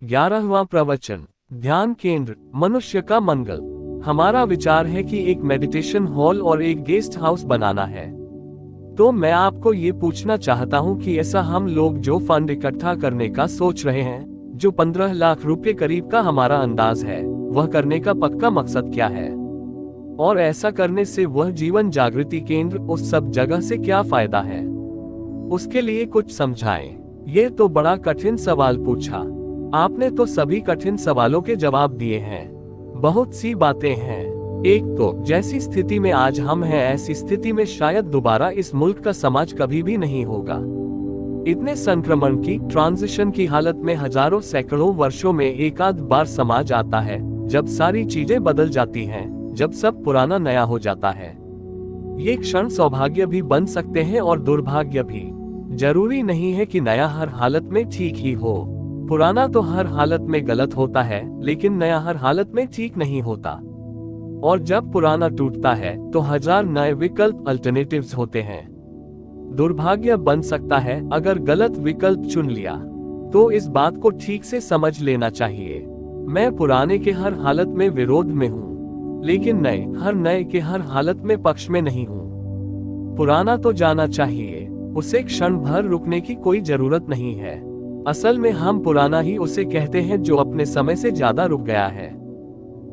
11वां प्रवचन, ध्यान केंद्र, मनुष्य का मंगल। हमारा विचार है कि एक मेडिटेशन हॉल और एक गेस्ट हाउस बनाना है। तो मैं आपको ये पूछना चाहता हूँ कि ऐसा हम लोग जो फंड इकट्ठा करने का सोच रहे हैं, जो 15 लाख रुपए करीब का हमारा अंदाज है, वह करने का पक्का मकसद क्या है? और ऐसा करने से वह जीवन जागृति केंद्र उस सब जगह से क्या फायदा है? उसके लिए कुछ समझाएं। ये तो बड़ा कठिन सवाल पूछा आपने। तो सभी कठिन सवालों के जवाब दिए हैं। बहुत सी बातें हैं। एक तो जैसी स्थिति में आज हम हैं, ऐसी स्थिति में शायद दोबारा इस मुल्क का समाज कभी भी नहीं होगा। इतने संक्रमण की ट्रांजिशन की हालत में हजारों सैकड़ों वर्षों में एक आध बार समाज आता है, जब सारी चीजें बदल जाती हैं, जब सब पुराना नया हो जाता है। ये क्षण सौभाग्य भी बन सकते हैं और दुर्भाग्य भी। जरूरी नहीं है कि नया हर हालत में ठीक ही हो। पुराना तो हर हालत में गलत होता है, लेकिन नया हर हालत में ठीक नहीं होता। और जब पुराना टूटता है तो हजार नए विकल्प अल्टरनेटिव्स होते हैं। दुर्भाग्य बन सकता है अगर गलत विकल्प चुन लिया। तो इस बात को ठीक से समझ लेना चाहिए। मैं पुराने के हर हालत में विरोध में हूँ, लेकिन नए के हर हालत में पक्ष में नहीं हूँ। पुराना तो जाना चाहिए, उसे क्षण भर रुकने की कोई जरूरत नहीं है। असल में हम पुराना ही उसे कहते हैं जो अपने समय से ज्यादा रुक गया है,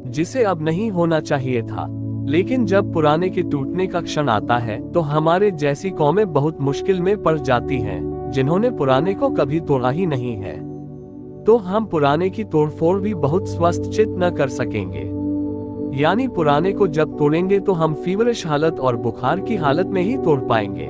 जिसे अब नहीं होना चाहिए था। लेकिन जब पुराने के टूटने का क्षण आता है तो हमारे जैसी कौमें बहुत मुश्किल में पड़ जाती हैं, जिन्होंने पुराने को कभी तोड़ा ही नहीं है। तो हम पुराने की तोड़फोड़ भी बहुत स्वस्थ चित्त न कर सकेंगे। यानी पुराने को जब तोड़ेंगे तो हम फीवरिश हालत और बुखार की हालत में ही तोड़ पाएंगे।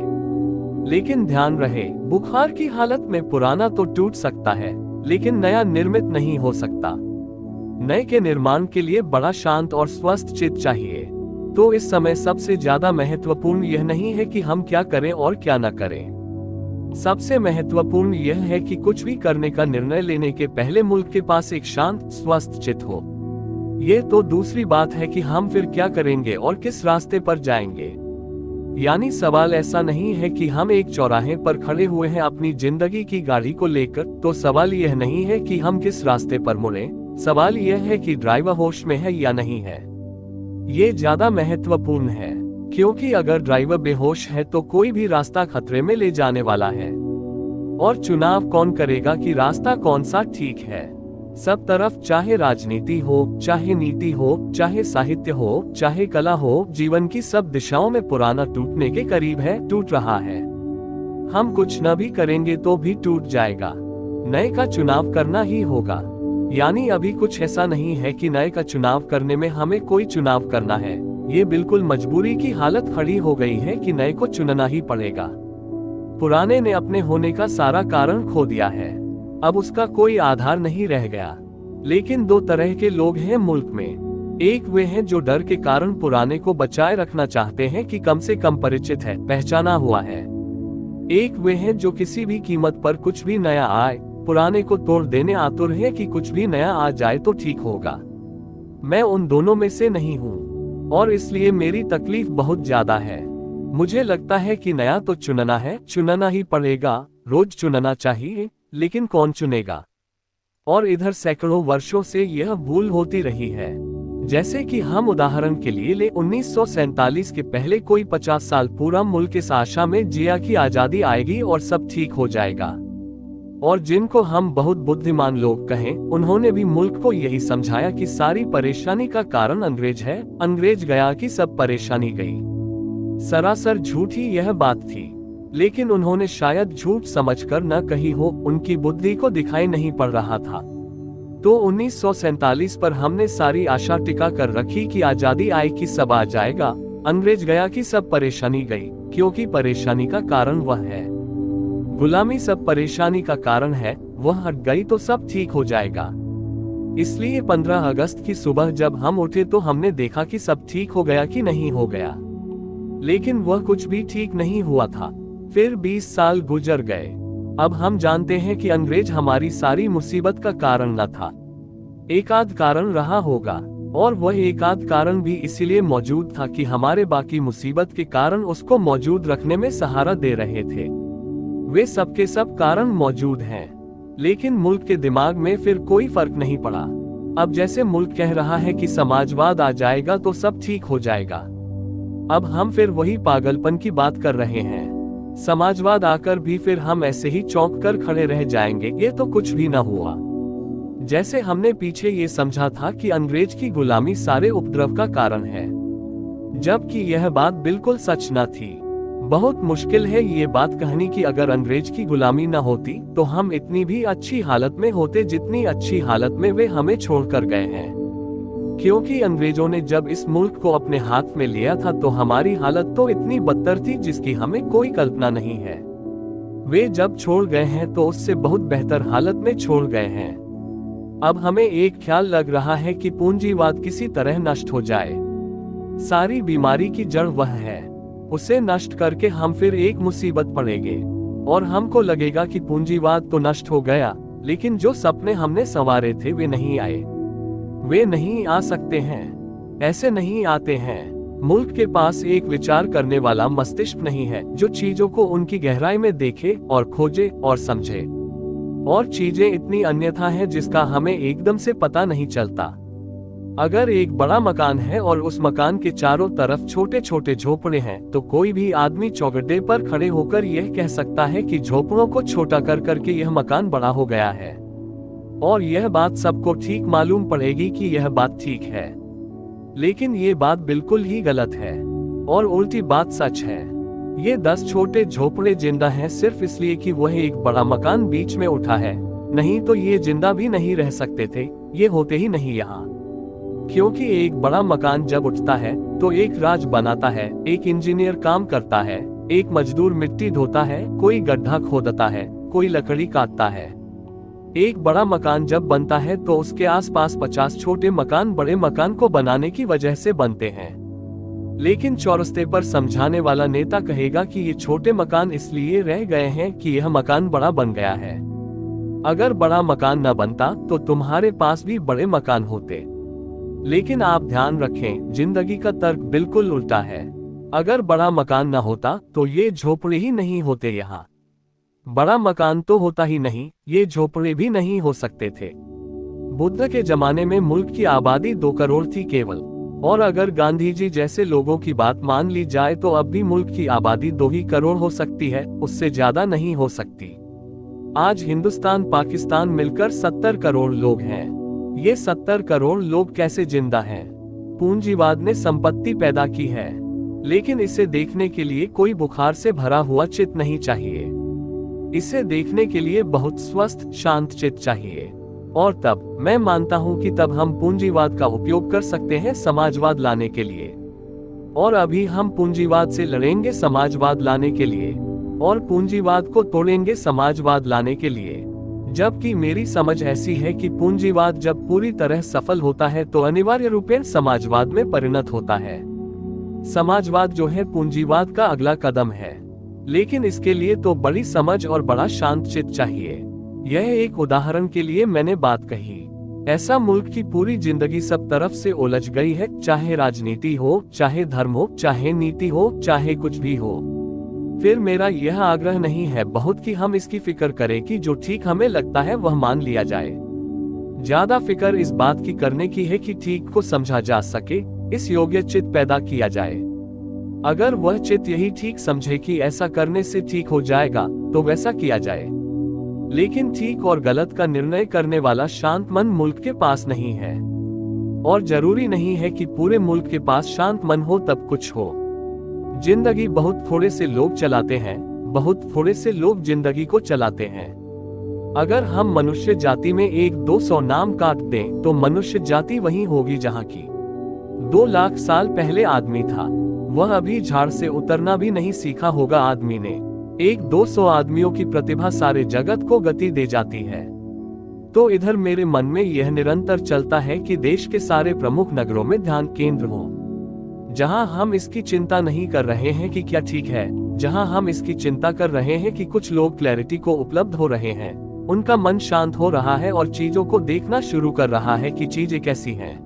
लेकिन ध्यान रहे, बुखार की हालत में पुराना तो टूट सकता है, लेकिन नया निर्मित नहीं हो सकता। नए के निर्माण के लिए बड़ा शांत और स्वस्थ चित्त चाहिए। तो इस समय सबसे ज्यादा महत्वपूर्ण यह नहीं है कि हम क्या करें और क्या न करें। सबसे महत्वपूर्ण यह है कि कुछ भी करने का निर्णय लेने के पहले मुल्क के पास एक शांत स्वस्थ चित्त हो। यह तो दूसरी बात है कि हम फिर क्या करेंगे और किस रास्ते पर जाएंगे। यानी सवाल ऐसा नहीं है कि हम एक चौराहे पर खड़े हुए हैं अपनी जिंदगी की गाड़ी को लेकर, तो सवाल यह नहीं है कि हम किस रास्ते पर मुड़ें। सवाल यह है कि ड्राइवर होश में है या नहीं है। ये ज्यादा महत्वपूर्ण है, क्योंकि अगर ड्राइवर बेहोश है तो कोई भी रास्ता खतरे में ले जाने वाला है। और चुनाव कौन करेगा कि रास्ता कौन सा ठीक है? सब तरफ, चाहे राजनीति हो, चाहे नीति हो, चाहे साहित्य हो, चाहे कला हो, जीवन की सब दिशाओं में पुराना टूटने के करीब है, टूट रहा है। हम कुछ न भी करेंगे तो भी टूट जाएगा। नए का चुनाव करना ही होगा। यानी अभी कुछ ऐसा नहीं है कि नए का चुनाव करने में हमें कोई चुनाव करना है। ये बिल्कुल मजबूरी की हालत खड़ी हो गई है कि नए को चुनना ही पड़ेगा। पुराने ने अपने होने का सारा कारण खो दिया है, अब उसका कोई आधार नहीं रह गया। लेकिन दो तरह के लोग हैं मुल्क में। एक वे हैं जो डर के कारण पुराने को बचाए रखना चाहते हैं कि कम से कम परिचित है, पहचाना हुआ है। एक वे हैं जो किसी भी कीमत पर कुछ भी नया आए, पुराने को तोड़ देने आतुर हैं कि कुछ भी नया आ जाए तो ठीक होगा। मैं उन दोनों में से नहीं हूँ, और इसलिए मेरी तकलीफ बहुत ज्यादा है। मुझे लगता है कि नया तो चुनना है, चुनना ही पड़ेगा, रोज चुनना चाहिए, लेकिन कौन चुनेगा? और इधर सैकड़ों वर्षों से यह भूल होती रही है। जैसे कि हम उदाहरण के लिए ले 1947 के पहले कोई 50 साल पूरा मुल्क इस आशा में जिया कि आजादी आएगी और सब ठीक हो जाएगा। और जिनको हम बहुत बुद्धिमान लोग कहें, उन्होंने भी मुल्क को यही समझाया कि सारी परेशानी का कारण अंग्रेज है, अंग्रेज गया कि सब परेशानी गई। सरासर झूठी यह बात थी, लेकिन उन्होंने शायद झूठ समझकर न कही हो, उनकी बुद्धि को दिखाई नहीं पड़ रहा था। तो 1947 पर हमने सारी आशा टिका कर रखी कि आजादी आए कि सब आ जाएगा, अंग्रेज गया कि सब परेशानी गई, क्योंकि परेशानी का कारण वह है। गुलामी सब परेशानी का कारण है, वह हट गई तो सब ठीक हो जाएगा। इसलिए 15 अगस्त की सुबह जब हम उठे तो हमने देखा कि सब ठीक हो गया कि नहीं हो गया। लेकिन वह कुछ भी ठीक नहीं हुआ था। फिर 20 साल गुजर गए। अब हम जानते हैं कि अंग्रेज हमारी सारी मुसीबत का कारण न था। एक आध कारण रहा होगा, और वह एक आध कारण भी इसीलिए मौजूद था कि हमारे बाकी मुसीबत के कारण उसको मौजूद रखने में सहारा दे रहे थे। वे सबके सब कारण मौजूद हैं। लेकिन मुल्क के दिमाग में फिर कोई फर्क नहीं पड़ा। अब जैसे मुल्क कह रहा है कि समाजवाद आ जाएगा तो सब ठीक हो जाएगा। अब हम फिर वही पागलपन की बात कर रहे हैं। समाजवाद आकर भी फिर हम ऐसे ही चौंक कर खड़े रह जाएंगे, ये तो कुछ भी न हुआ। जैसे हमने पीछे ये समझा था कि अंग्रेज की गुलामी सारे उपद्रव का कारण है, जबकि यह बात बिल्कुल सच न थी। बहुत मुश्किल है ये बात कहनी कि अगर अंग्रेज की गुलामी न होती तो हम इतनी भी अच्छी हालत में होते जितनी अच्छी हालत में वे हमें छोड़कर गए हैं। क्योंकि अंग्रेजों ने जब इस मुल्क को अपने हाथ में लिया था तो हमारी हालत तो इतनी बदतर थी जिसकी हमें कोई कल्पना नहीं है। वे जब छोड़ गए हैं तो उससे बहुत बेहतर हालत में छोड़ गए हैं। अब हमें एक ख्याल लग रहा है कि पूंजीवाद किसी तरह नष्ट हो जाए। सारी बीमारी की जड़ वह है, उसे नष्ट करके हम फिर एक मुसीबत पड़ेंगे और हमको लगेगा कि पूंजीवाद तो नष्ट हो गया, लेकिन जो सपने हमने संवारे थे वे नहीं आए। वे नहीं आ सकते हैं, ऐसे नहीं आते हैं। मुल्क के पास एक विचार करने वाला मस्तिष्क नहीं है जो चीजों को उनकी गहराई में देखे और खोजे और समझे। और चीजें इतनी अन्यथा हैं जिसका हमें एकदम से पता नहीं चलता। अगर एक बड़ा मकान है और उस मकान के चारों तरफ छोटे छोटे झोपड़े हैं तो कोई भी आदमी चौगड्डे पर खड़े होकर यह कह सकता है कि झोपड़ों को छोटा कर करके यह मकान बड़ा हो गया है, और यह बात सबको ठीक मालूम पड़ेगी कि यह बात ठीक है। लेकिन ये बात बिल्कुल ही गलत है और उल्टी बात सच है। ये 10 छोटे झोपड़े जिंदा हैं सिर्फ इसलिए कि वह एक बड़ा मकान बीच में उठा है, नहीं तो ये जिंदा भी नहीं रह सकते थे, ये होते ही नहीं यहाँ। क्योंकि एक बड़ा मकान जब उठता है तो एक राज बनाता है, एक इंजीनियर काम करता है, एक मजदूर मिट्टी ढोता है, कोई गड्ढा खोदता है, कोई लकड़ी काटता है। एक बड़ा मकान जब बनता है तो उसके आसपास 50 छोटे मकान बड़े मकान को बनाने की वजह से बनते हैं। लेकिन चौरस्ते पर समझाने वाला नेता कहेगा कि ये छोटे मकान इसलिए रह गए हैं कि यह मकान बड़ा बन गया है। अगर बड़ा मकान न बनता तो तुम्हारे पास भी बड़े मकान होते। लेकिन आप ध्यान रखें, जिंदगी का तर्क बिल्कुल उल्टा है। अगर बड़ा मकान न होता तो ये झोपड़े ही नहीं होते। यहाँ बड़ा मकान तो होता ही नहीं, ये झोपड़े भी नहीं हो सकते थे। बुद्ध के जमाने में मुल्क की आबादी 2 करोड़ थी केवल, और अगर गांधी जी जैसे लोगों की बात मान ली जाए तो अब भी मुल्क की आबादी 2 ही करोड़ हो सकती है, उससे ज्यादा नहीं हो सकती। आज हिंदुस्तान पाकिस्तान मिलकर 70 करोड़ लोग हैं। ये 70 करोड़ लोग कैसे जिंदा हैं? पूंजीवाद ने संपत्ति पैदा की है, लेकिन इसे देखने के लिए कोई बुखार से भरा हुआ चित्त नहीं चाहिए। इसे देखने के लिए बहुत स्वस्थ शांत चित्त चाहिए, और तब मैं मानता हूं कि तब हम पूंजीवाद का उपयोग कर सकते हैं समाजवाद लाने के लिए। और अभी हम पूंजीवाद से लड़ेंगे समाजवाद लाने के लिए, और पूंजीवाद को तोड़ेंगे समाजवाद लाने के लिए। जबकि मेरी समझ ऐसी है कि पूंजीवाद जब पूरी तरह सफल होता है तो अनिवार्य रूपेण समाजवाद में परिणत होता है। समाजवाद जो है पूंजीवाद का अगला कदम है, लेकिन इसके लिए तो बड़ी समझ और बड़ा शांत चित्त चाहिए। यह एक उदाहरण के लिए मैंने बात कही। ऐसा मुल्क की पूरी जिंदगी सब तरफ से उलझ गई है, चाहे राजनीति हो, चाहे धर्म हो, चाहे नीति हो, चाहे कुछ भी हो। फिर मेरा यह आग्रह नहीं है बहुत कि हम इसकी फिक्र करें कि जो ठीक हमें लगता है वह मान लिया जाए। ज्यादा फिक्र इस बात की करने की है कि ठीक को समझा जा सके, इस योग्य चित्त पैदा किया जाए। अगर वह चित्त यही ठीक समझे कि ऐसा करने से ठीक हो जाएगा तो वैसा किया जाए। लेकिन ठीक और गलत का निर्णय करने वाला शांत मन मुल्क के पास नहीं है, और जरूरी नहीं है कि पूरे मुल्क के पास शांत मन हो तब कुछ हो। जिंदगी बहुत थोड़े से लोग चलाते हैं, बहुत थोड़े से लोग जिंदगी को चलाते हैं। अगर हम मनुष्य जाति में 1-200 नाम काट दें तो मनुष्य जाति वही होगी जहां की 2 लाख साल पहले आदमी था। वह अभी झाड़ से उतरना भी नहीं सीखा होगा आदमी ने। 1-200 आदमियों की प्रतिभा सारे जगत को गति दे जाती है। तो इधर मेरे मन में यह निरंतर चलता है कि देश के सारे प्रमुख नगरों में ध्यान केंद्र हो, जहां हम इसकी चिंता नहीं कर रहे हैं कि क्या ठीक है, जहां हम इसकी चिंता कर रहे हैं कि कुछ लोग क्लैरिटी को उपलब्ध हो रहे हैं, उनका मन शांत हो रहा है और चीजों को देखना शुरू कर रहा है कि चीजें कैसी हैं।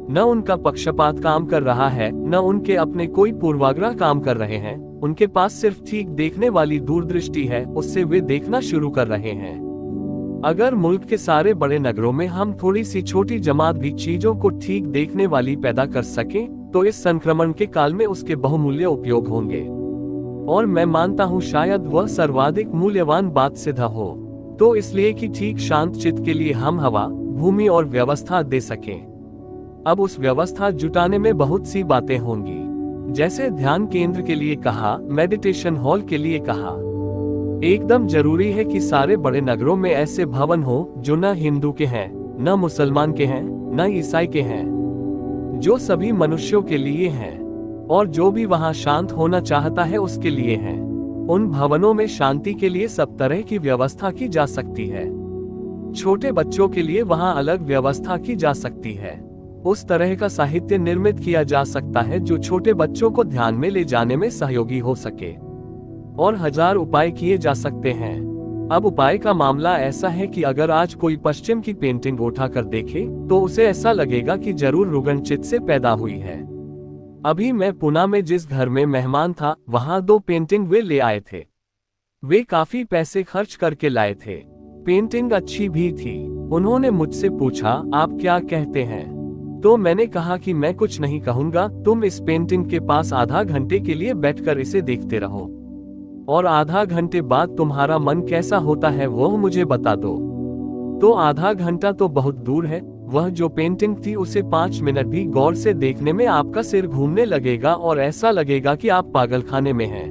न उनका पक्षपात काम कर रहा है, न उनके अपने कोई पूर्वाग्रह काम कर रहे हैं। उनके पास सिर्फ ठीक देखने वाली दूरदृष्टि है, उससे वे देखना शुरू कर रहे हैं। अगर मुल्क के सारे बड़े नगरों में हम थोड़ी सी छोटी जमात भी चीजों को ठीक देखने वाली पैदा कर सकें, तो इस संक्रमण के काल में उसके बहुमूल्य उपयोग होंगे। और मैं मानता हूँ शायद वह सर्वाधिक मूल्यवान बात सिद्ध हो। तो इसलिए कि ठीक शांत चित्त के लिए हम हवा, भूमि और व्यवस्था दे सकें। अब उस व्यवस्था जुटाने में बहुत सी बातें होंगी, जैसे ध्यान केंद्र के लिए कहा, मेडिटेशन हॉल के लिए कहा। एकदम जरूरी है कि सारे बड़े नगरों में ऐसे भवन हो जो न हिंदू के हैं, न मुसलमान के हैं, न ईसाई के हैं, जो सभी मनुष्यों के लिए हैं, और जो भी वहां शांत होना चाहता है उसके लिए हैं। उन भवनों में शांति के लिए सब तरह की व्यवस्था की जा सकती है। छोटे बच्चों के लिए वहां अलग व्यवस्था की जा सकती है। उस तरह का साहित्य निर्मित किया जा सकता है जो छोटे बच्चों को ध्यान में ले जाने में सहयोगी हो सके। और हजार उपाय किए जा सकते हैं। अब उपाय का मामला ऐसा है कि अगर आज कोई पश्चिम की पेंटिंग उठाकर देखे तो उसे ऐसा लगेगा कि जरूर रुग्णचित्त से पैदा हुई है। अभी मैं पुणे में जिस घर में मेहमान था, वहां 2 पेंटिंग वे ले आए थे। वे काफी पैसे खर्च करके लाए थे। पेंटिंग अच्छी भी थी। उन्होंने मुझसे पूछा, आप क्या कहते हैं? तो मैंने कहा कि मैं कुछ नहीं कहूंगा, तुम इस पेंटिंग के पास आधा घंटे के लिए बैठकर इसे देखते रहो, और आधा घंटे बाद तुम्हारा मन कैसा होता है वो मुझे बता दो। तो आधा घंटा तो बहुत दूर है, वह जो पेंटिंग थी उसे 5 मिनट भी गौर से देखने में आपका सिर घूमने लगेगा और ऐसा लगेगा कि आप पागलखाने में हैं।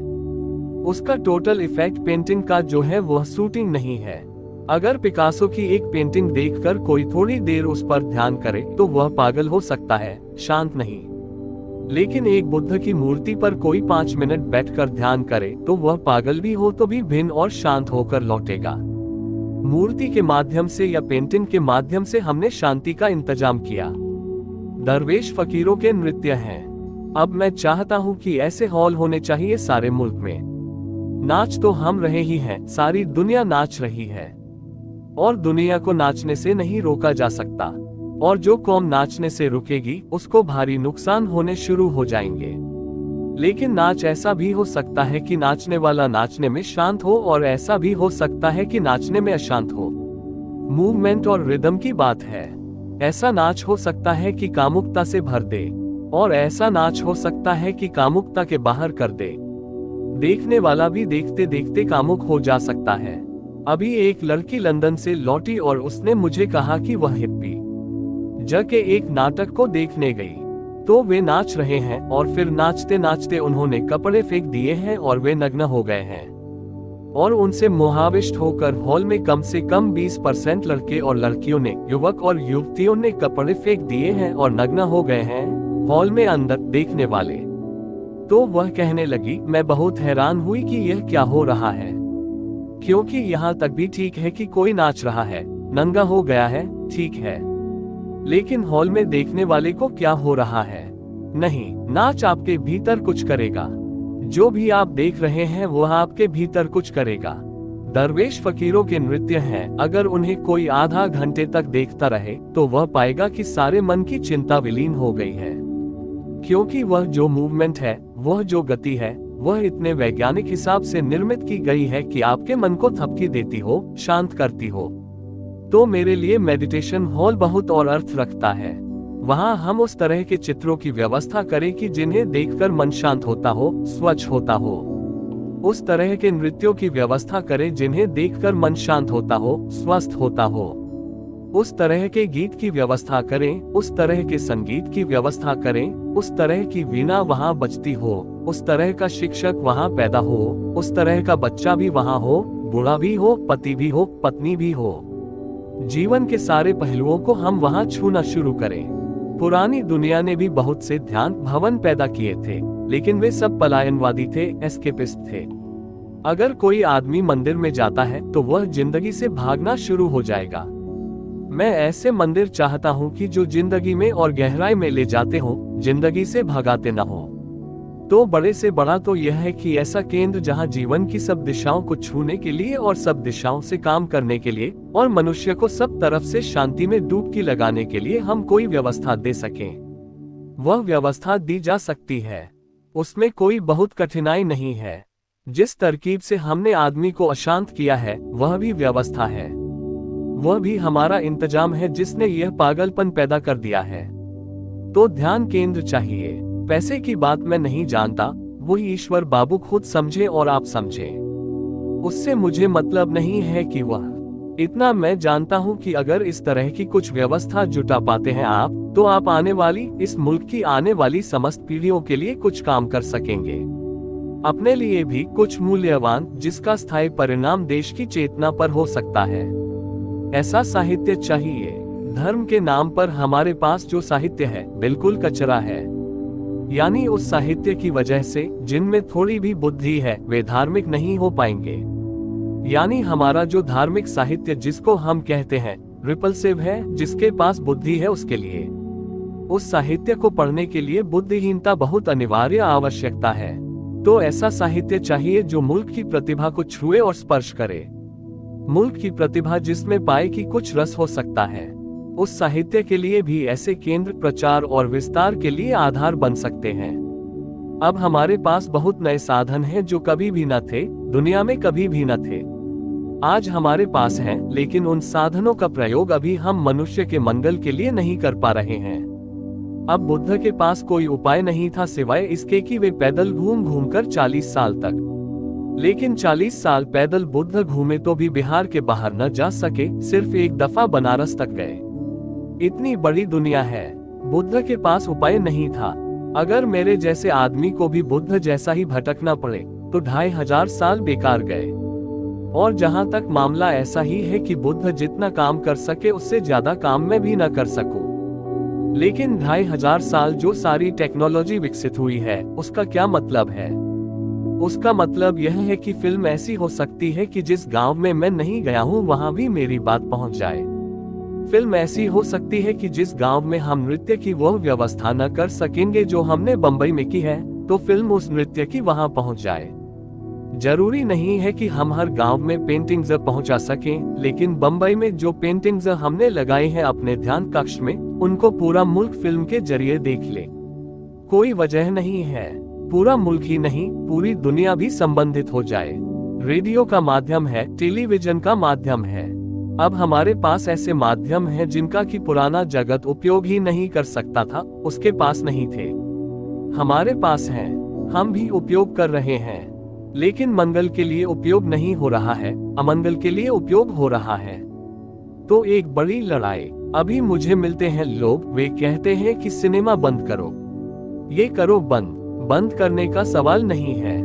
उसका टोटल इफेक्ट पेंटिंग का जो है वह शूटिंग नहीं है। अगर पिकासो की एक पेंटिंग देखकर कोई थोड़ी देर उस पर ध्यान करे तो वह पागल हो सकता है, शांत नहीं। लेकिन एक बुद्ध की मूर्ति पर कोई 5 मिनट बैठकर ध्यान करे तो वह पागल भी हो तो भी भिन्न और शांत होकर लौटेगा। मूर्ति के माध्यम से या पेंटिंग के माध्यम से हमने शांति का इंतजाम किया। दरवेश फकीरों के नृत्य हैं। अब मैं चाहता हूं कि ऐसे हॉल होने चाहिए सारे मुल्क में। नाच तो हम रहे ही हैं, सारी दुनिया नाच रही है, और दुनिया को नाचने से नहीं रोका जा सकता। और जो कौम नाचने से रुकेगी उसको भारी नुकसान होने शुरू हो जाएंगे। लेकिन नाच ऐसा भी हो सकता है कि नाचने वाला नाचने में शांत हो, और ऐसा भी हो सकता है कि नाचने में अशांत हो। मूवमेंट और रिदम की बात है। ऐसा नाच हो सकता है कि कामुकता से भर दे, और ऐसा नाच हो सकता है कि कामुकता के बाहर कर दे। देखने वाला भी देखते देखते कामुक हो जा सकता है। अभी एक लड़की लंदन से लौटी और उसने मुझे कहा कि वह हिप्पी के एक नाटक को देखने गई। तो वे नाच रहे हैं और फिर नाचते नाचते उन्होंने कपड़े फेंक दिए हैं और वे नग्न हो गए हैं। और उनसे मोहाविष्ट होकर हॉल में कम से कम 20% लड़के और लड़कियों ने, युवक और युवतियों ने कपड़े फेंक दिए हैं और नग्न हो गए हैं हॉल में अंदर देखने वाले। तो वह कहने लगी, मैं बहुत हैरान हुई कि यह क्या हो रहा है, क्योंकि यहाँ तक भी ठीक है कि कोई नाच रहा है, नंगा हो गया है, ठीक है, लेकिन हॉल में देखने वाले को क्या हो रहा है? नहीं, नाच आपके भीतर कुछ करेगा। जो भी आप देख रहे हैं वह आपके भीतर कुछ करेगा। दरवेश फकीरों के नृत्य हैं। अगर उन्हें कोई आधा घंटे तक देखता रहे तो वह पाएगा कि सारे मन की चिंता विलीन हो गई है, क्योंकि वह जो मूवमेंट है, वह जो गति है, वह इतने वैज्ञानिक हिसाब से निर्मित की गई है कि आपके मन को थपकी देती हो, शांत करती हो। तो मेरे लिए मेडिटेशन हॉल बहुत और अर्थ रखता है। वहां हम उस तरह के चित्रों की व्यवस्था करें कि जिन्हें देखकर मन शांत होता हो, स्वच्छ होता हो। उस तरह के नृत्यों की व्यवस्था करें जिन्हें देखकर मन शांत होता हो, स्वस्थ होता हो। उस तरह के गीत की व्यवस्था करें, उस तरह के संगीत की व्यवस्था करें, उस तरह की वीणा वहां बजती हो, उस तरह का शिक्षक वहां पैदा हो, उस तरह का बच्चा भी वहां हो, बूढ़ा भी हो, पति भी हो, पत्नी भी हो। जीवन के सारे पहलुओं को हम वहां छूना शुरू करें। पुरानी दुनिया ने भी बहुत से ध्यान भवन पैदा किए थे, लेकिन वे सब पलायनवादी थे, एस्केपिस्ट थे। अगर कोई आदमी मंदिर में जाता है तो वह जिंदगी से भागना शुरू हो जाएगा। मैं ऐसे मंदिर चाहता हूं कि जो जिंदगी में और गहराई में ले जाते हो, जिंदगी से भगाते न हो। तो बड़े से बड़ा तो यह है कि ऐसा केंद्र जहां जीवन की सब दिशाओं को छूने के लिए और सब दिशाओं से काम करने के लिए और मनुष्य को सब तरफ से शांति में डुबकी लगाने के लिए हम कोई व्यवस्था दे सकें। वह व्यवस्था दी जा सकती है, उसमें कोई बहुत कठिनाई नहीं है। जिस तरकीब से हमने आदमी को अशांत किया है वह भी व्यवस्था है। वह भी हमारा इंतजाम है जिसने यह पागलपन पैदा कर दिया है। तो ध्यान केंद्र चाहिए। पैसे की बात मैं नहीं जानता, वही ईश्वर बाबू खुद समझे और आप समझे, उससे मुझे मतलब नहीं है कि वह। इतना मैं जानता हूं कि अगर इस तरह की कुछ व्यवस्था जुटा पाते हैं आप, तो आप आने वाली इस मुल्क की आने वाली समस्त पीढ़ियों के लिए कुछ काम कर सकेंगे, अपने लिए भी कुछ मूल्यवान, जिसका स्थायी परिणाम देश की चेतना पर हो सकता है। ऐसा साहित्य चाहिए। धर्म के नाम पर हमारे पास जो साहित्य है बिल्कुल कचरा है। यानी उस साहित्य की वजह से जिनमें थोड़ी भी बुद्धि है वे धार्मिक नहीं हो पाएंगे। यानी हमारा जो धार्मिक साहित्य जिसको हम कहते हैं रिपल्सिव है, जिसके पास बुद्धि है उसके लिए, उस साहित्य को पढ़ने के लिए बुद्धिहीनता बहुत अनिवार्य आवश्यकता है। तो ऐसा साहित्य चाहिए जो मुल्क की प्रतिभा को छुए और स्पर्श करे, मुल्क की प्रतिभा जिसमें पाए कि कुछ रस हो सकता है। उस साहित्य के लिए भी ऐसे केंद्र प्रचार और विस्तार के लिए आधार बन सकते हैं। अब हमारे पास बहुत नए साधन हैं जो कभी भी न थे, दुनिया में कभी भी न थे। आज हमारे पास हैं, लेकिन उन साधनों का प्रयोग अभी हम मनुष्य के मंगल के लिए नहीं कर पा रहे हैं। अब बुद्ध के पास कोई उपाय नहीं था सिवाय इसके कि वे पैदल घूम घूम कर 40 साल तक, लेकिन 40 साल पैदल बुद्ध घूमे तो भी बिहार के बाहर न जा सके, सिर्फ एक दफा बनारस तक गए। इतनी बड़ी दुनिया है, बुद्ध के पास उपाय नहीं था। अगर मेरे जैसे आदमी को भी बुद्ध जैसा ही भटकना पड़े तो 2500 साल बेकार गए। और जहां तक मामला ऐसा ही है कि बुद्ध जितना काम कर सके उससे ज्यादा काम मैं भी न कर सकूं। लेकिन 2500 साल जो सारी टेक्नोलॉजी विकसित हुई है उसका क्या मतलब है? उसका मतलब यह है कि फिल्म ऐसी हो सकती है कि जिस गांव में मैं नहीं गया हूं वहां भी मेरी बात पहुंच जाए। फिल्म ऐसी हो सकती है कि जिस गांव में हम नृत्य की वह व्यवस्था न कर सकेंगे जो हमने बंबई में की है, तो फिल्म उस नृत्य की वहां पहुंच जाए। जरूरी नहीं है कि हम हर गांव में पेंटिंग्स पहुंचा सकें, लेकिन बंबई में जो पेंटिंग्स हमने लगाई हैं अपने ध्यान कक्ष में, उनको पूरा मुल्क फिल्म के जरिए देख ले। कोई वजह नहीं है, पूरा मुल्क ही नहीं पूरी दुनिया भी संबंधित हो जाए। रेडियो का माध्यम है, टेलीविजन का माध्यम है। अब हमारे पास ऐसे माध्यम हैं जिनका कि पुराना जगत उपयोग ही नहीं कर सकता था, उसके पास नहीं थे, हमारे पास हैं, हम भी उपयोग कर रहे हैं। लेकिन मंगल के लिए उपयोग नहीं हो रहा है, अमंगल के लिए उपयोग हो रहा है। तो एक बड़ी लड़ाई। अभी मुझे मिलते हैं लोग, वे कहते हैं कि सिनेमा बंद करो, ये करो बंद। बंद करने का सवाल नहीं है,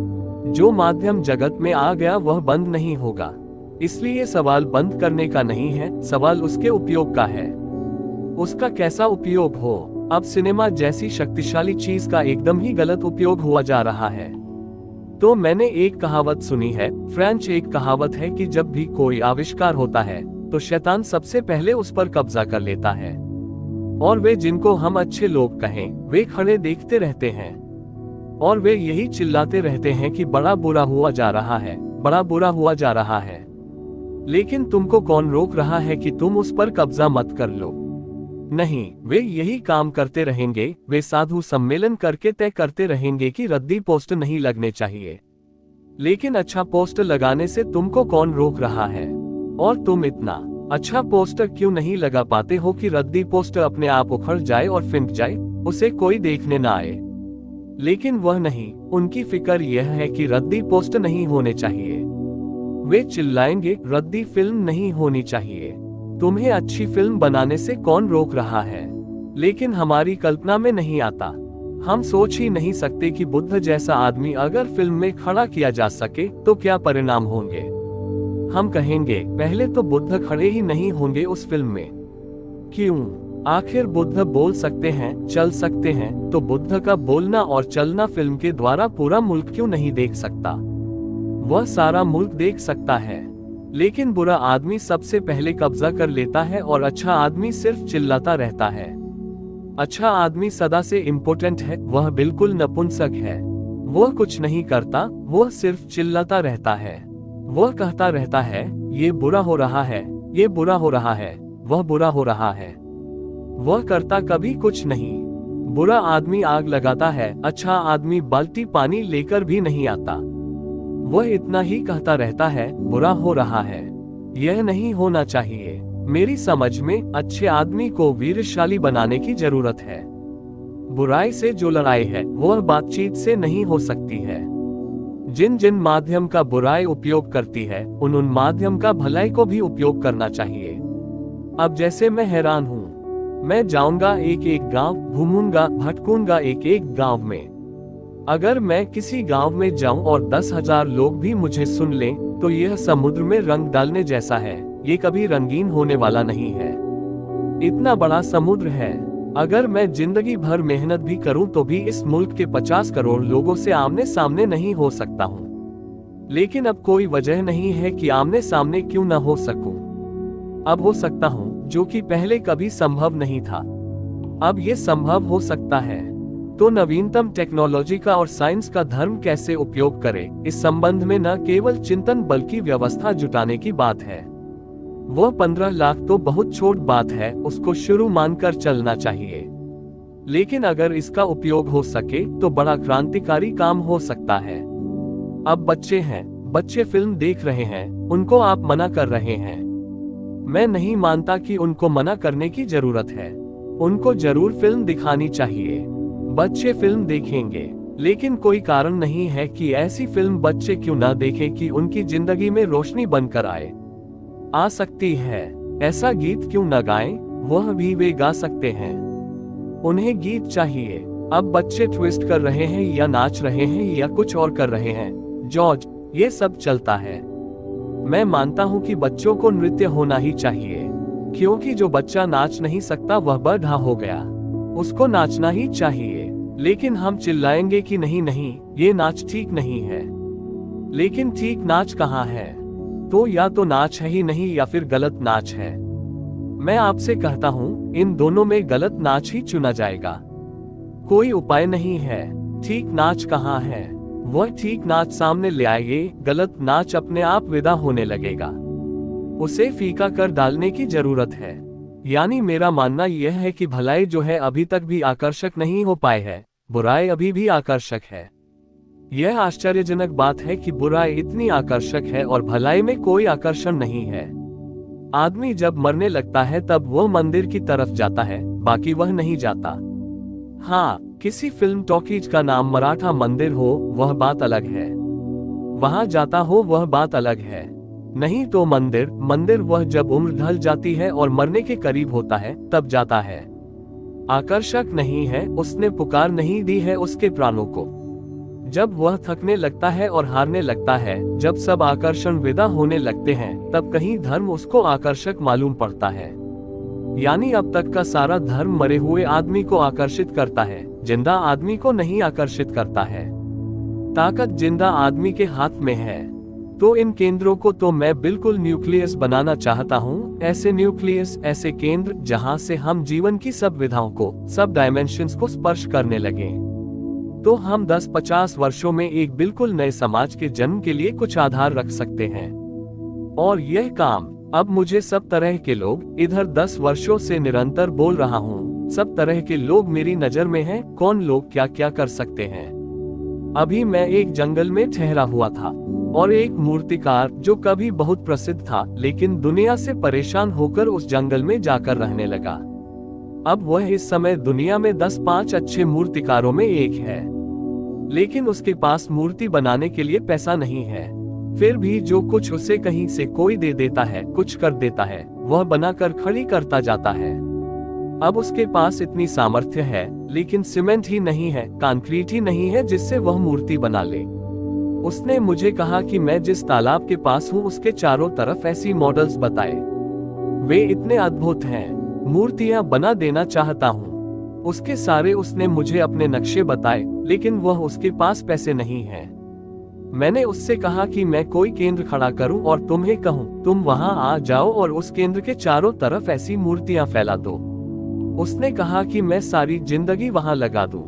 जो माध्यम जगत में आ गया वह बंद नहीं होगा। इसलिए सवाल बंद करने का नहीं है, सवाल उसके उपयोग का है, उसका कैसा उपयोग हो। अब सिनेमा जैसी शक्तिशाली चीज का एकदम ही गलत उपयोग हुआ जा रहा है। तो मैंने एक कहावत सुनी है, फ्रेंच एक कहावत है कि जब भी कोई आविष्कार होता है तो शैतान सबसे पहले उस पर कब्जा कर लेता है, और वे जिनको हम अच्छे लोग कहें वे खड़े देखते रहते हैं, और वे यही चिल्लाते रहते हैं कि बड़ा बुरा हुआ जा रहा है, बड़ा बुरा हुआ जा रहा है। लेकिन तुमको कौन रोक रहा है कि तुम उस पर कब्जा मत कर लो? नहीं, वे यही काम करते रहेंगे। वे साधु सम्मेलन करके तय करते रहेंगे कि रद्दी पोस्ट नहीं लगने चाहिए, लेकिन अच्छा पोस्ट लगाने से तुमको कौन रोक रहा है? और तुम इतना अच्छा पोस्टर क्यों नहीं लगा पाते हो कि रद्दी पोस्टर अपने आप उखड़ जाए और फिंक जाए, उसे कोई देखने ना आए? लेकिन वह नहीं, उनकी फिक्र यह है कि रद्दी पोस्टर नहीं होने चाहिए। वे चिल्लाएंगे रद्दी फिल्म नहीं होनी चाहिए। तुम्हें अच्छी फिल्म बनाने से कौन रोक रहा है? लेकिन हमारी कल्पना में नहीं आता, हम सोच ही नहीं सकते कि बुद्ध जैसा आदमी अगर फिल्म में खड़ा किया जा सके तो क्या परिणाम होंगे। हम कहेंगे पहले तो बुद्ध खड़े ही नहीं होंगे उस फिल्म में। क्यों? आखिर बुद्ध बोल सकते हैं, चल सकते हैं, तो बुद्ध का बोलना और चलना फिल्म के द्वारा पूरा मुल्क क्यों नहीं देख सकता? वह सारा मुल्क देख सकता है, लेकिन बुरा आदमी सबसे पहले कब्जा कर लेता है और अच्छा आदमी सिर्फ चिल्लाता रहता है। अच्छा आदमी सदा से इम्पोर्टेंट है, वह बिल्कुल नपुंसक है, वह कुछ नहीं करता, वह सिर्फ चिल्लाता रहता है। वह कहता रहता है ये बुरा हो रहा है, ये बुरा हो रहा है, वह बुरा हो रहा है। वह करता कभी कुछ नहीं। बुरा आदमी आग लगाता है, अच्छा आदमी बाल्टी पानी लेकर भी नहीं आता। वह इतना ही कहता रहता है बुरा हो रहा है, यह नहीं होना चाहिए, मेरी समझ में अच्छे आदमी को वीरशाली बनाने की जरूरत है। बुराई से जो लड़ाई है वह बातचीत से नहीं हो सकती है। जिन जिन माध्यम का बुराई उपयोग करती है उन माध्यम का भलाई को भी उपयोग करना चाहिए। अब जैसे मैं हैरान हूँ, मैं जाऊंगा एक एक गांव, घूमूंगा भटकूंगा एक एक गांव में। अगर मैं किसी गांव में जाऊं और 10,000 लोग भी मुझे सुन लें, तो यह समुद्र में रंग डालने जैसा है। ये कभी रंगीन होने वाला नहीं है। इतना बड़ा समुद्र है। अगर मैं जिंदगी भर मेहनत भी करूं तो भी इस मुल्क के 50 करोड़ लोगों से आमने सामने नहीं हो सकता हूं। लेकिन अब कोई वजह नहीं है कि आमने सामने क्यों न हो सकूं। अब हो सकता हूं, जो कि पहले कभी संभव नहीं था। अब ये संभव हो सकता है। तो नवीनतम टेक्नोलॉजी का और साइंस का धर्म कैसे उपयोग करें, इस संबंध में न केवल चिंतन बल्कि व्यवस्था जुटाने की बात है। वह 15 लाख तो बहुत छोट बात है, उसको शुरू मानकर चलना चाहिए। लेकिन अगर इसका उपयोग हो सके तो बड़ा क्रांतिकारी काम हो सकता है। अब बच्चे हैं, बच्चे फिल्म देख रहे हैं, उनको आप मना कर रहे हैं। मैं नहीं मानता कि उनको मना करने की जरूरत है। उनको जरूर फिल्म दिखानी चाहिए। बच्चे फिल्म देखेंगे, लेकिन कोई कारण नहीं है कि ऐसी फिल्म बच्चे क्यों ना देखें कि उनकी जिंदगी में रोशनी बनकर आ सकती है। ऐसा गीत क्यों न गाएं, वह भी वे गा सकते हैं। उन्हें गीत चाहिए। अब बच्चे ट्विस्ट कर रहे हैं या नाच रहे हैं या कुछ और कर रहे हैं, जॉर्ज, ये सब चलता है। मैं मानता हूं कि बच्चों को नृत्य होना ही चाहिए, क्योंकि जो बच्चा नाच नहीं सकता वह बूढ़ा हो गया। उसको नाचना ही चाहिए। लेकिन हम चिल्लाएंगे कि नहीं नहीं, ये नाच ठीक नहीं है। लेकिन ठीक नाच कहाँ है? तो या तो नाच है ही नहीं या फिर गलत नाच है। मैं आपसे कहता हूँ, इन दोनों में गलत नाच ही चुना जाएगा। कोई उपाय नहीं है। ठीक नाच कहाँ है? वह ठीक नाच सामने ले आइए, गलत नाच अपने आप विदा होने लगेगा। उसे फीका कर डालने की जरूरत है। यानी मेरा मानना यह है कि भलाई जो है अभी तक भी आकर्षक नहीं हो पाए है, बुराई अभी भी आकर्षक है। यह आश्चर्यजनक बात है कि बुराई इतनी आकर्षक है और भलाई में कोई आकर्षण नहीं है। आदमी जब मरने लगता है तब वह मंदिर की तरफ जाता है, बाकी वह नहीं जाता। हाँ, किसी फिल्म टॉकीज का नाम मराठा मंदिर हो, वह बात अलग है। वहां जाता हो, वह बात अलग है। नहीं तो मंदिर वह जब उम्र ढल जाती है और मरने के करीब होता है तब जाता है। आकर्षक नहीं है, उसने पुकार नहीं दी है उसके प्राणों को। जब वह थकने लगता है और हारने लगता है, जब सब आकर्षण विदा होने लगते हैं, तब कहीं धर्म उसको आकर्षक मालूम पड़ता है। यानी अब तक का सारा धर्म मरे हुए आदमी को आकर्षित करता है, जिंदा आदमी को नहीं आकर्षित करता है। ताकत जिंदा आदमी के हाथ में है। तो इन केंद्रों को तो मैं बिल्कुल न्यूक्लियस बनाना चाहता हूँ। ऐसे न्यूक्लियस, ऐसे केंद्र जहाँ से हम जीवन की सब विधाओं को, सब डायमेंशंस को स्पर्श करने लगे। तो हम 10-50 वर्षों में एक बिल्कुल नए समाज के जन्म के लिए कुछ आधार रख सकते हैं। और यह काम अब मुझे सब तरह के लोग, इधर 10 वर्षों से निरंतर बोल रहा हूँ, सब तरह के लोग मेरी नजर में हैं। कौन लोग क्या क्या कर सकते हैं। अभी मैं एक जंगल में ठहरा हुआ था और एक मूर्तिकार जो कभी बहुत प्रसिद्ध था लेकिन दुनिया से परेशान होकर उस जंगल में जाकर रहने लगा। अब वह इस समय दुनिया में 10-5 अच्छे मूर्तिकारों में एक है, लेकिन उसके पास मूर्ति बनाने के लिए पैसा नहीं है। फिर भी जो कुछ उसे कहीं से कोई दे देता है, कुछ कर देता है, वह बनाकर खड़ी करता जाता है। अब उसके पास इतनी सामर्थ्य है, लेकिन सीमेंट ही नहीं है, कंक्रीट ही नहीं है जिससे वह मूर्ति बना ले। उसने मुझे कहा कि मैं जिस तालाब के पास हूँ उसके चारों तरफ ऐसी मॉडल्स बताए। वे इतने अद्भुत हैं, मूर्तियां बना देना चाहता हूँ। उसके सारे उसने मुझे अपने नक्शे बताए, लेकिन वह उसके पास पैसे नहीं है। मैंने उससे कहा कि मैं कोई केंद्र खड़ा करूं और तुम्हें कहूं, तुम वहां आ जाओ और उस केंद्र के चारों तरफ ऐसी मूर्तियां फैला दो। उसने कहा कि मैं सारी जिंदगी वहां लगा दूं,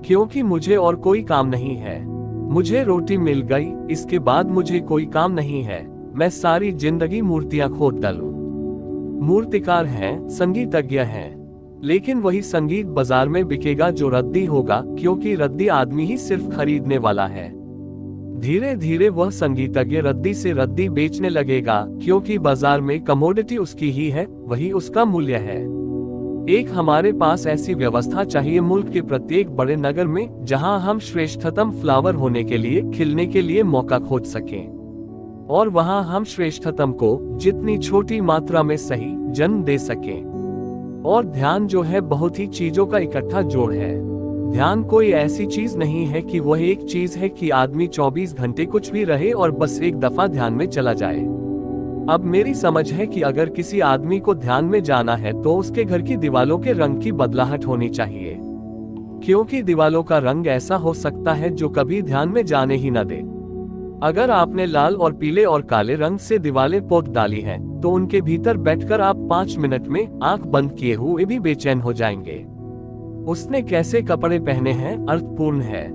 क्योंकि मुझे और कोई काम नहीं है। मुझे रोटी मिल गई, इसके बाद मुझे कोई काम नहीं है। मैं सारी जिंदगी मूर्तियां खोद डालूं। मूर्तिकार हैं, संगीतज्ञ हैं, लेकिन वही संगीत बाजार में बिकेगा जो रद्दी होगा, क्योंकि रद्दी आदमी ही सिर्फ खरीदने वाला है। धीरे धीरे वह संगीतज्ञ रद्दी से रद्दी बेचने लगेगा, क्योंकि बाजार में कमोडिटी उसकी ही है, वही उसका मूल्य है। एक हमारे पास ऐसी व्यवस्था चाहिए मुल्क के प्रत्येक बड़े नगर में, जहां हम श्रेष्ठतम फ्लावर होने के लिए, खिलने के लिए मौका खोज सकें, और वहां हम श्रेष्ठतम को जितनी छोटी मात्रा में सही जन्म दे सकें। और ध्यान जो है बहुत ही चीजों का इकट्ठा जोड़ है। ध्यान कोई ऐसी चीज नहीं है कि वह एक चीज है कि आदमी 24 घंटे कुछ भी रहे और बस एक दफा ध्यान में चला जाए। अब मेरी समझ है कि अगर किसी आदमी को ध्यान में जाना है तो उसके घर की दीवालों के रंग की बदलाहट होनी चाहिए, क्योंकि दीवालों का रंग ऐसा हो सकता है जो कभी ध्यान में जाने ही न दे। अगर आपने लाल और पीले और काले रंग से दीवारें पोत डाली हैं, तो उनके भीतर बैठकर आप 5 मिनट में आंख बंद किए हुए भी बेचैन हो जाएंगे। उसने कैसे कपड़े पहने हैं अर्थपूर्ण है,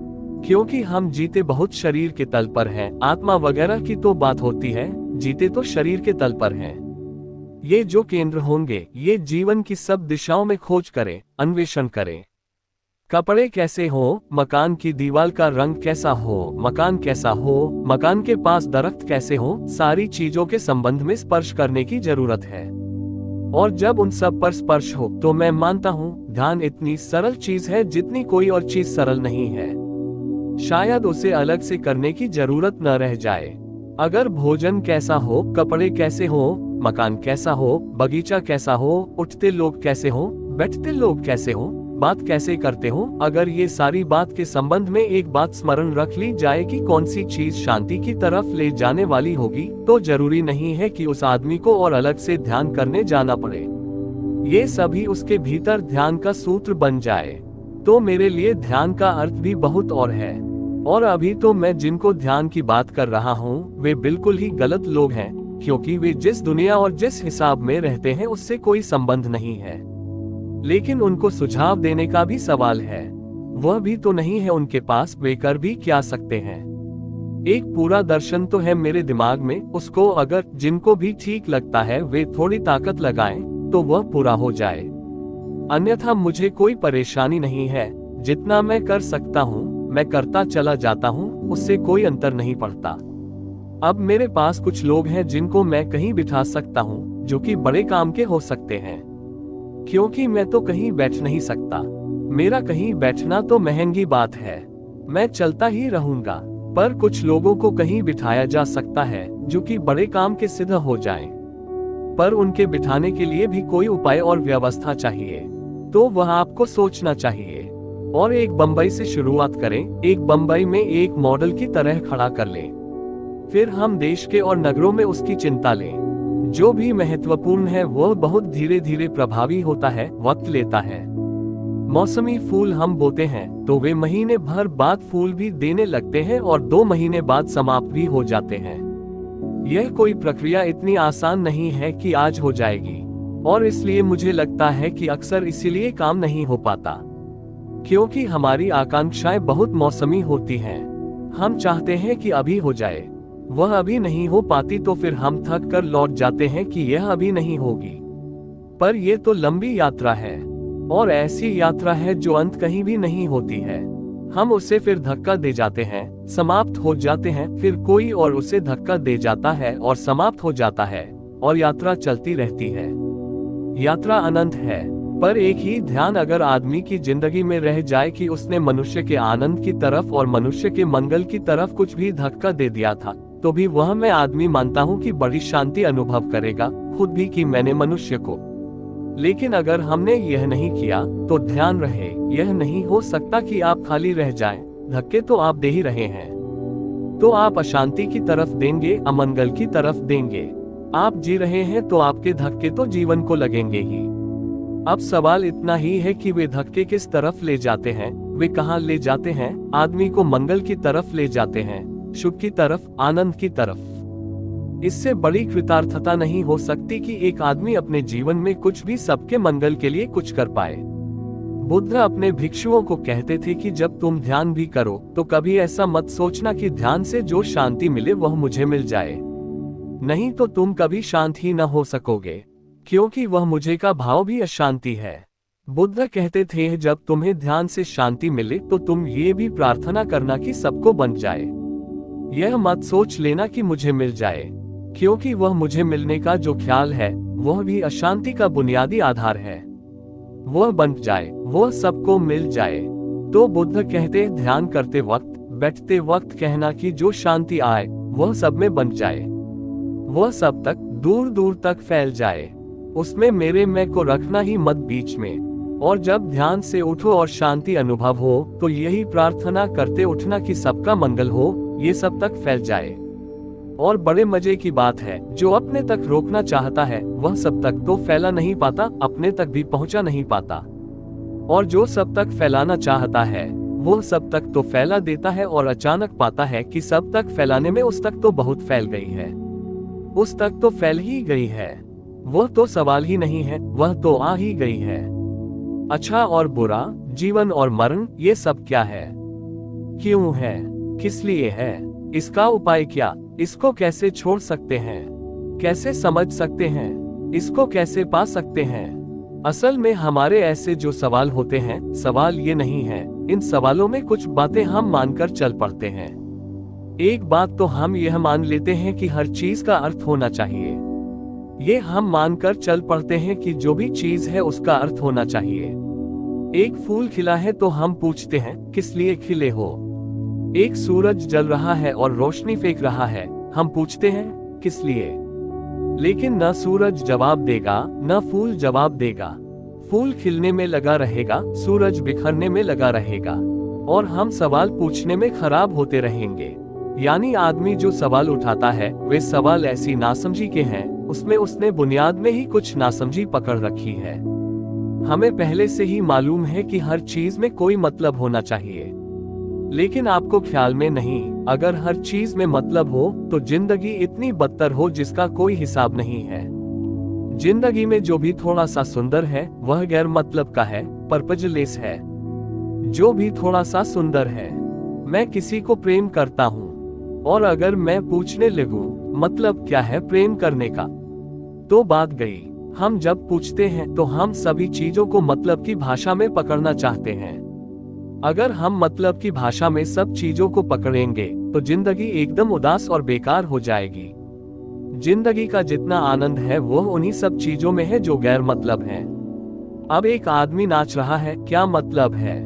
क्योंकि हम जीते बहुत शरीर के तल पर हैं, आत्मा वगैरह की तो बात होती है, जीते तो शरीर के तल पर हैं। ये जो केंद्र होंगे, ये जीवन की सब दिशाओं में खोज करें, अन्वेषण करें। कपड़े कैसे हो, मकान की दीवार का रंग कैसा हो, मकान कैसा हो, मकान के पास दरख्त कैसे हो, सारी चीजों के संबंध में स्पर्श करने की जरूरत है। और जब उन सब पर स्पर्श हो तो मैं मानता हूँ ध्यान इतनी सरल चीज है जितनी कोई और चीज सरल नहीं है। शायद उसे अलग से करने की जरूरत न रह जाए। अगर भोजन कैसा हो, कपड़े कैसे हो, मकान कैसा हो, बगीचा कैसा हो, उठते लोग कैसे हो, बैठते लोग कैसे हो, बात कैसे करते हो, अगर ये सारी बात के संबंध में एक बात स्मरण रख ली जाए कि कौन सी चीज शांति की तरफ ले जाने वाली होगी, तो जरूरी नहीं है कि उस आदमी को और अलग से ध्यान करने जाना पड़े। ये सभी उसके भीतर ध्यान का सूत्र बन जाए। तो मेरे लिए ध्यान का अर्थ भी बहुत और है। और अभी तो मैं जिनको ध्यान की बात कर रहा हूँ वे बिल्कुल ही गलत लोग हैं, क्योंकि वे जिस दुनिया और जिस हिसाब में रहते हैं उससे कोई संबंध नहीं है। लेकिन उनको सुझाव देने का भी सवाल है। वह भी तो नहीं है उनके पास, वे कर भी क्या सकते हैं। एक पूरा दर्शन तो है मेरे दिमाग में, उसको अगर जिनको भी ठीक लगता है वे थोड़ी ताकत लगाएं तो वह पूरा हो जाए। अन्यथा मुझे कोई परेशानी नहीं है। जितना मैं कर सकता हूँ मैं करता चला जाता हूँ, उससे कोई अंतर नहीं पड़ता। अब मेरे पास कुछ लोग हैं जिनको मैं कहीं बिठा सकता हूँ, जो कि बड़े काम के हो सकते हैं, क्योंकि मैं तो कहीं बैठ नहीं सकता। मेरा कहीं बैठना तो महंगी बात है, मैं चलता ही रहूंगा। पर कुछ लोगों को कहीं बिठाया जा सकता है जो कि बड़े काम के सिद्ध हो जाएं। पर उनके बिठाने के लिए भी कोई उपाय और व्यवस्था चाहिए, तो वह आपको सोचना चाहिए। और एक बंबई से शुरुआत करें, एक बंबई में एक मॉडल की तरह खड़ा कर लें। फिर हम देश के और नगरों में उसकी चिंता लें। जो भी महत्वपूर्ण है वह बहुत धीरे धीरे प्रभावी होता है, वक्त लेता है। मौसमी फूल हम बोते हैं तो वे महीने भर बाद फूल भी देने लगते हैं और 2 महीने बाद समाप्त भी हो जाते हैं। यह कोई प्रक्रिया इतनी आसान नहीं है कि आज हो जाएगी, और इसलिए मुझे लगता है कि अक्सर इसीलिए काम नहीं हो पाता, क्योंकि हमारी आकांक्षाएं बहुत मौसमी होती हैं। हम चाहते हैं कि अभी हो जाए, वह अभी नहीं हो पाती तो फिर हम थक कर लौट जाते हैं कि यह अभी नहीं होगी। पर यह तो लंबी यात्रा है, और ऐसी यात्रा है जो अंत कहीं भी नहीं होती है। हम उसे फिर धक्का दे जाते हैं, समाप्त हो जाते हैं, फिर कोई और उसे धक्का दे जाता है और समाप्त हो जाता है, और यात्रा चलती रहती है। यात्रा अनंत है। पर एक ही ध्यान अगर आदमी की जिंदगी में रह जाए कि उसने मनुष्य के आनंद की तरफ और मनुष्य के मंगल की तरफ कुछ भी धक्का दे दिया था, तो भी वह मैं आदमी मानता हूँ कि बड़ी शांति अनुभव करेगा, खुद भी कि मैंने मनुष्य को। लेकिन अगर हमने यह नहीं किया तो ध्यान रहे, यह नहीं हो सकता कि आप खाली रह जाएं, धक्के तो आप दे ही रहे हैं। तो आप अशांति की तरफ देंगे, अमंगल की तरफ देंगे। आप जी रहे हैं तो आपके धक्के तो जीवन को लगेंगे ही। अब सवाल इतना ही है कि वे धक्के किस तरफ ले जाते हैं, वे कहाँ ले जाते हैं। आदमी को मंगल की तरफ ले जाते हैं, सुख की तरफ, आनंद की तरफ। इससे बड़ी कृतार्थता नहीं हो सकती कि एक आदमी अपने जीवन में कुछ भी सबके मंगल के लिए कुछ कर पाए। बुद्ध अपने भिक्षुओं को कहते थे कि जब तुम ध्यान भी करो तो कभी ऐसा मत सोचना कि ध्यान से जो शांति मिले वह मुझे मिल जाए, नहीं तो तुम कभी शांत ही न हो सकोगे, क्योंकि वह मुझे का भाव भी अशांति है। बुद्ध कहते थे जब तुम्हें ध्यान से शांति मिले तो तुम ये भी प्रार्थना करना कि सबको बन जाए। यह मत सोच लेना कि मुझे मिल जाए, क्योंकि वह मुझे मिलने का जो ख्याल है वह भी अशांति का बुनियादी आधार है। वह बन जाए, वह सबको मिल जाए। तो बुद्ध कहते ध्यान करते वक्त, बैठते वक्त कहना कि जो शांति आए वह सब में बन जाए, वह सब तक दूर दूर तक फैल जाए। उसमें मेरे मैं को रखना ही मत बीच में। और जब ध्यान से उठो और शांति अनुभव हो तो यही प्रार्थना करते उठना कि सबका मंगल हो, ये सब तक फैल जाए। और बड़े मजे की बात है, जो अपने तक रोकना चाहता है वह सब तक तो फैला नहीं पाता, अपने तक भी पहुंचा नहीं पाता। और जो सब तक फैलाना चाहता है वो सब तक तो फैला देता है और अचानक पाता है कि सब तक फैलाने में उस तक तो बहुत फैल गई है, उस तक तो फैल ही गई है। वह तो सवाल ही नहीं है, वह तो आ ही गई है। अच्छा और बुरा, जीवन और मरण, ये सब क्या है, क्यों है, किस लिए है, इसका उपाय क्या, इसको कैसे छोड़ सकते हैं, कैसे समझ सकते हैं, इसको कैसे पा सकते हैं। असल में हमारे ऐसे जो सवाल होते हैं, सवाल ये नहीं है। इन सवालों में कुछ बातें हम मानकर चल पड़ते हैं। एक बात तो हम यह मान लेते हैं कि हर चीज का अर्थ होना चाहिए। ये हम मानकर चल पड़ते हैं कि जो भी चीज है उसका अर्थ होना चाहिए। एक फूल खिला है तो हम पूछते हैं किस लिए खिले हो। एक सूरज जल रहा है और रोशनी फेंक रहा है, हम पूछते हैं किस लिए। लेकिन न सूरज जवाब देगा, न फूल जवाब देगा। फूल खिलने में लगा रहेगा, सूरज बिखरने में लगा रहेगा, और हम सवाल पूछने में खराब होते रहेंगे। यानी आदमी जो सवाल उठाता है वे सवाल ऐसी नासमझी के हैं, उसमें उसने बुनियाद में ही कुछ नासमझी पकड़ रखी है। हमें पहले से ही मालूम है कि हर चीज में कोई मतलब होना चाहिए, लेकिन आपको ख्याल में नहीं, अगर हर चीज में मतलब हो तो जिंदगी इतनी बदतर हो जिसका कोई हिसाब नहीं है। जिंदगी में जो भी थोड़ा सा सुंदर है वह गैर मतलब का है, पर्पजलेस है। जो भी थोड़ा सा सुंदर है, मैं किसी को प्रेम करता हूँ, और अगर मैं पूछने लगूं मतलब क्या है प्रेम करने का, तो बात गई। हम जब पूछते हैं तो हम सभी चीजों को मतलब की भाषा में पकड़ना चाहते हैं। अगर हम मतलब की भाषा में सब चीजों को पकड़ेंगे तो जिंदगी एकदम उदास और बेकार हो जाएगी। जिंदगी का जितना आनंद है वो उन्हीं सब चीजों में है जो गैर मतलब है। अब एक आदमी नाच रहा है, क्या मतलब है,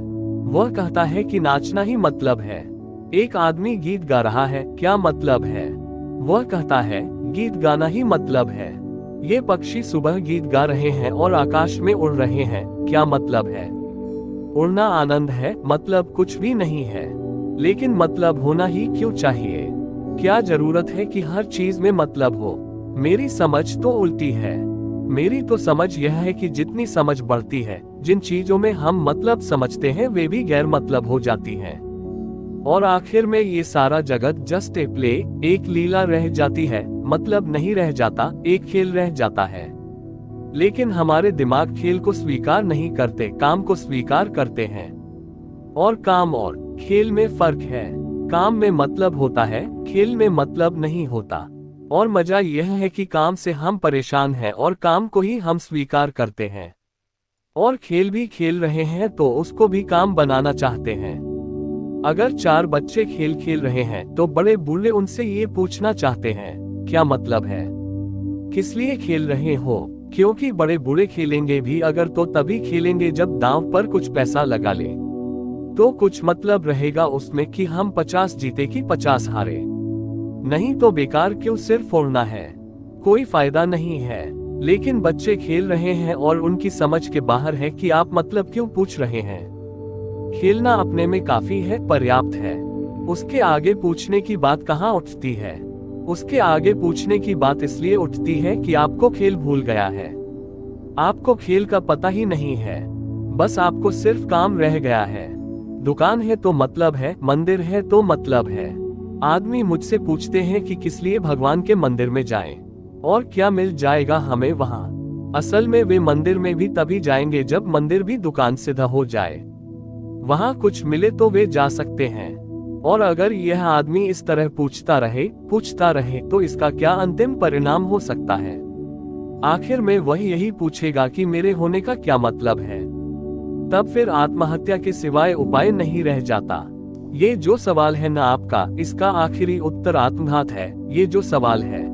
वह कहता है कि नाचना ही मतलब है। एक आदमी गीत गा रहा है, क्या मतलब है, वह कहता है गीत गाना ही मतलब है। ये पक्षी सुबह गीत गा रहे हैं और आकाश में उड़ रहे हैं, क्या मतलब है। उड़ना आनंद है, मतलब कुछ भी नहीं है। लेकिन मतलब होना ही क्यों चाहिए, क्या जरूरत है कि हर चीज में मतलब हो। मेरी समझ तो उल्टी है। मेरी तो समझ यह है कि जितनी समझ बढ़ती है, जिन चीजों में हम मतलब समझते हैं वे भी गैर मतलब हो जाती हैं। और आखिर में ये सारा जगत जस्ट ए प्ले, एक लीला रह जाती है, मतलब नहीं रह जाता, एक खेल रह जाता है। लेकिन हमारे दिमाग खेल को स्वीकार नहीं करते, काम को स्वीकार करते हैं। और काम और खेल में फर्क है। काम में मतलब होता है, खेल में मतलब नहीं होता। और मजा यह है कि काम से हम परेशान हैं और काम को ही हम स्वीकार करते हैं। और खेल भी खेल रहे हैं तो उसको भी काम बनाना चाहते हैं। अगर 4 बच्चे खेल खेल रहे हैं तो बड़े बूढ़े उनसे ये पूछना चाहते हैं क्या मतलब है, किस लिए खेल रहे हो। क्योंकि बड़े बूढ़े खेलेंगे भी अगर तो तभी खेलेंगे जब दांव पर कुछ पैसा लगा ले, तो कुछ मतलब रहेगा उसमें कि हम 50 जीते कि 50 हारे। नहीं तो बेकार क्यों सिर फोड़ना है, कोई फायदा नहीं है। लेकिन बच्चे खेल रहे हैं और उनकी समझ के बाहर है कि आप मतलब क्यों पूछ रहे हैं। खेलना अपने में काफी है, पर्याप्त है। उसके आगे पूछने की बात कहाँ उठती है। उसके आगे पूछने की बात इसलिए उठती है कि आपको खेल भूल गया है। आपको खेल का पता ही नहीं है, बस आपको सिर्फ काम रह गया है। दुकान है तो मतलब है, मंदिर है तो मतलब है। आदमी मुझसे पूछते हैं कि किस लिए भगवान के मंदिर में जाएं और क्या मिल जाएगा हमें वहां। असल में वे मंदिर में भी तभी जाएंगे जब मंदिर भी दुकान से हो जाए, वहां कुछ मिले तो वे जा सकते हैं। और अगर यह आदमी इस तरह पूछता रहे तो इसका क्या अंतिम परिणाम हो सकता है। आखिर में वह यही पूछेगा कि मेरे होने का क्या मतलब है। तब फिर आत्महत्या के सिवाय उपाय नहीं रह जाता। ये जो सवाल है ना आपका, इसका आखिरी उत्तर आत्मघात है। ये जो सवाल है